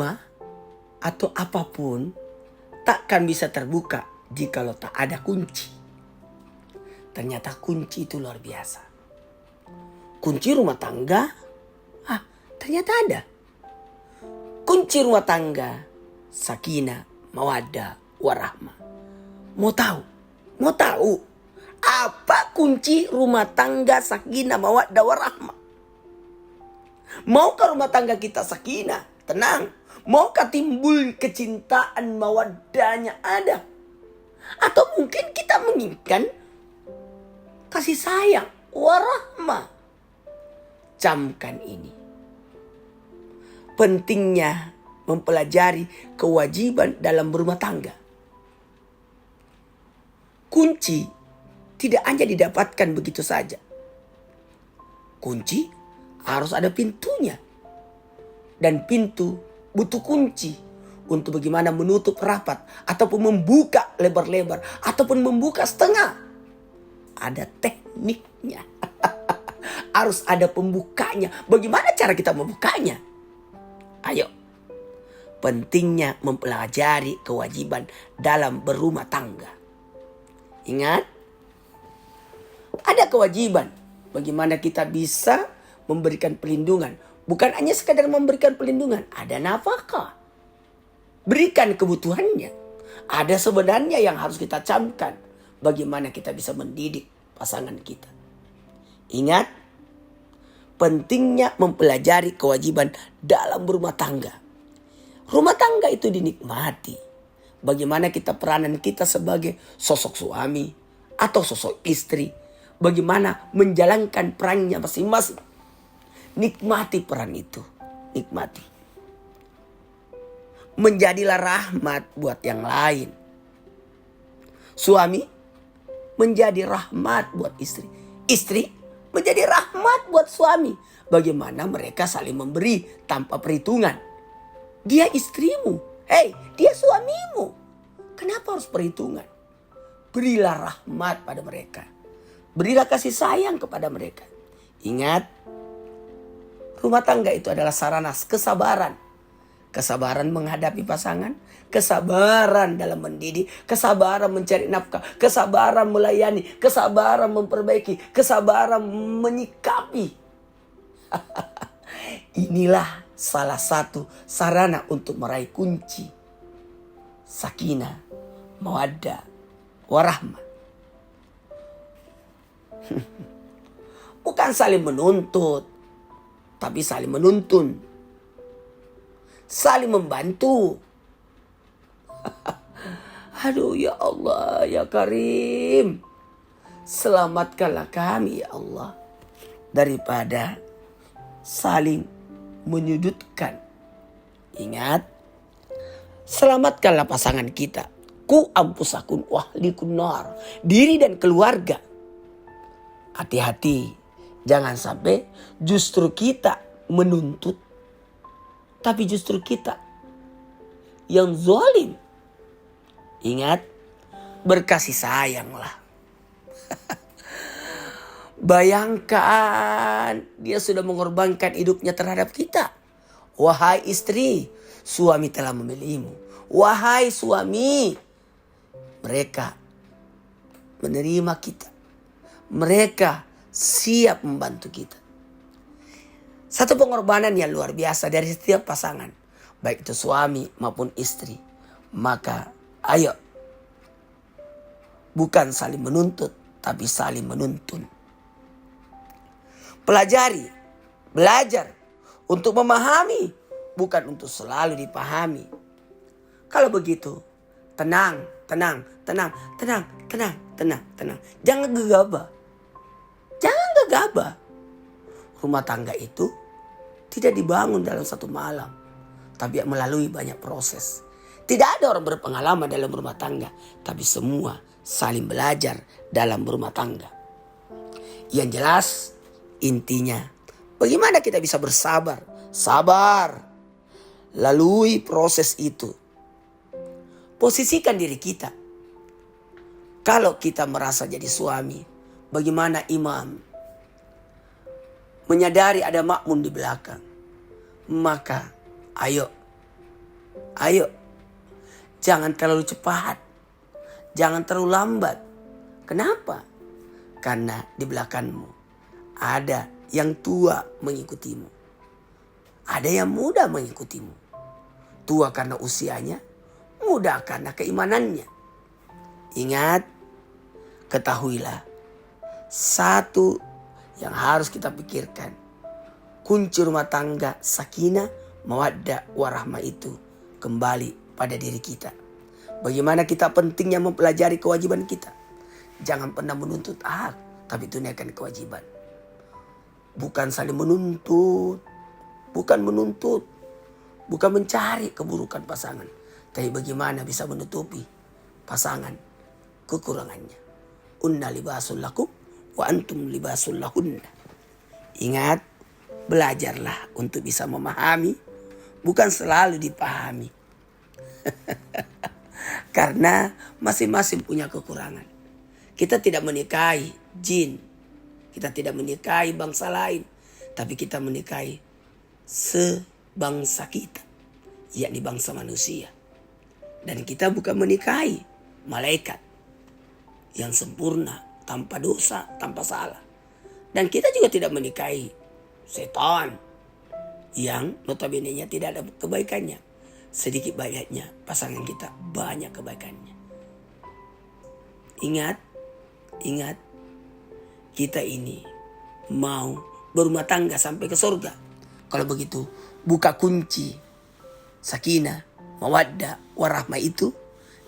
Rumah atau apapun takkan bisa terbuka jikalau tak ada kunci. Ternyata kunci itu luar biasa. Kunci rumah tangga, ternyata ada. Kunci rumah tangga, sakinah, mawaddah, warahmah. Mau tahu apa kunci rumah tangga sakinah, mawaddah, warahmah? Maukah rumah tangga kita sakinah, tenang? Maukah timbul kecintaan, mawaddahnya ada? Atau mungkin kita menginginkan kasih sayang, warahmah. Camkan ini. Pentingnya mempelajari kewajiban dalam berumah tangga. Kunci tidak hanya didapatkan begitu saja. Kunci harus ada pintunya. Dan pintu butuh kunci untuk bagaimana menutup rapat ataupun membuka lebar-lebar ataupun membuka setengah. Ada tekniknya. Harus ada pembukanya. Bagaimana cara kita membukanya? Ayo. Pentingnya mempelajari kewajiban dalam berumah tangga. Ingat, ada kewajiban bagaimana kita bisa memberikan perlindungan. Bukan hanya sekadar memberikan perlindungan, ada nafkah. Berikan kebutuhannya. Ada sebenarnya yang harus kita camkan. Bagaimana kita bisa mendidik pasangan kita. Ingat, pentingnya mempelajari kewajiban dalam berumah tangga. Rumah tangga itu dinikmati. Bagaimana kita peranan kita sebagai sosok suami atau sosok istri. Bagaimana menjalankan perannya masing-masing. Nikmati peran itu. Nikmati. Menjadilah rahmat buat yang lain. Suami menjadi rahmat buat istri. Istri menjadi rahmat buat suami. Bagaimana mereka saling memberi tanpa perhitungan. Dia istrimu. Dia suamimu. Kenapa harus perhitungan? Berilah rahmat pada mereka. Berilah kasih sayang kepada mereka. Ingat, rumah tangga itu adalah sarana kesabaran. Kesabaran menghadapi pasangan. Kesabaran dalam mendidik. Kesabaran mencari nafkah. Kesabaran melayani. Kesabaran memperbaiki. Kesabaran menyikapi. Inilah salah satu sarana untuk meraih kunci sakinah, mawaddah, warahmah. Bukan saling menuntut, tapi saling menuntun. Saling membantu. Aduh ya Allah, ya Karim. Selamatkanlah kami ya Allah. Daripada saling menyudutkan. Ingat, selamatkanlah pasangan kita. Ku ampusakun wahlikun nar. Diri dan keluarga. Hati-hati. Jangan sampai justru kita menuntut. Tapi justru kita yang zalim. Ingat, berkasih sayanglah. Bayangkan dia sudah mengorbankan hidupnya terhadap kita. Wahai istri, suami telah memilihmu. Wahai suami, mereka menerima kita. Mereka siap membantu kita. Satu pengorbanan yang luar biasa dari setiap pasangan. Baik itu suami maupun istri. Maka ayo. Bukan saling menuntut, tapi saling menuntun. Pelajari, belajar untuk memahami, bukan untuk selalu dipahami. Kalau begitu, tenang. Jangan gegabah. Rumah tangga itu tidak dibangun dalam satu malam, tapi melalui banyak proses. Tidak ada orang berpengalaman dalam rumah tangga, tapi semua saling belajar dalam rumah tangga. Yang jelas, intinya, bagaimana kita bisa bersabar? Sabar. Lalui proses itu. Posisikan diri kita. Kalau kita merasa jadi suami, bagaimana imam? Menyadari ada makmum di belakang. Maka, ayo Ayo, jangan terlalu cepat. Jangan terlalu lambat. Kenapa? Karena di belakangmu ada yang tua mengikutimu. Ada yang muda mengikutimu. Tua karena usianya, muda karena keimanannya. Ingat, ketahuilah, satu yang harus kita pikirkan. Kunci rumah tangga sakinah, mawaddah, warahmah itu kembali pada diri kita. Bagaimana kita pentingnya mempelajari kewajiban kita. Jangan pernah menuntut hak, tapi tunaikan kewajiban. Bukan saling menuntut. Bukan menuntut. Bukan mencari keburukan pasangan. Tapi bagaimana bisa menutupi pasangan kekurangannya. Unna libasul lakum wa antum libasul lahunna. Ingat, belajarlah untuk bisa memahami, bukan selalu dipahami. Karena masing-masing punya kekurangan. Kita tidak menikahi jin. Kita tidak menikahi bangsa lain. Tapi kita menikahi sebangsa kita. Yakni bangsa manusia. Dan kita bukan menikahi malaikat yang sempurna, tanpa dosa, tanpa salah. Dan kita juga tidak menikahi setan yang notabene-nya tidak ada kebaikannya. Sedikit banyaknya pasangan kita banyak kebaikannya. Ingat, kita ini mau berumah tangga sampai ke surga. Kalau begitu, buka kunci sakinah, mawaddah, warahmah itu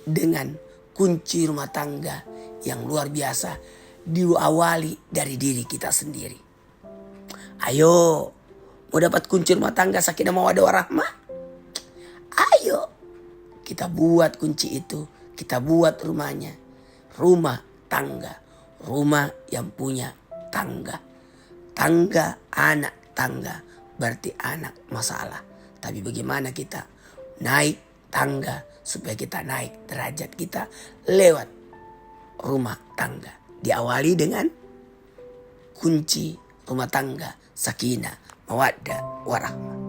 dengan kunci rumah tangga yang luar biasa diawali dari diri kita sendiri. Ayo, mau dapat kunci rumah tangga sakinah, mawaddah, warahmah? Ayo, kita buat kunci itu, kita buat rumahnya. Rumah tangga, rumah yang punya tangga. Tangga, anak tangga, berarti anak masalah. Tapi bagaimana kita naik tangga supaya kita naik derajat kita lewat rumah tangga. Diawali dengan kunci rumah tangga sakinah, mawaddah, warahmah.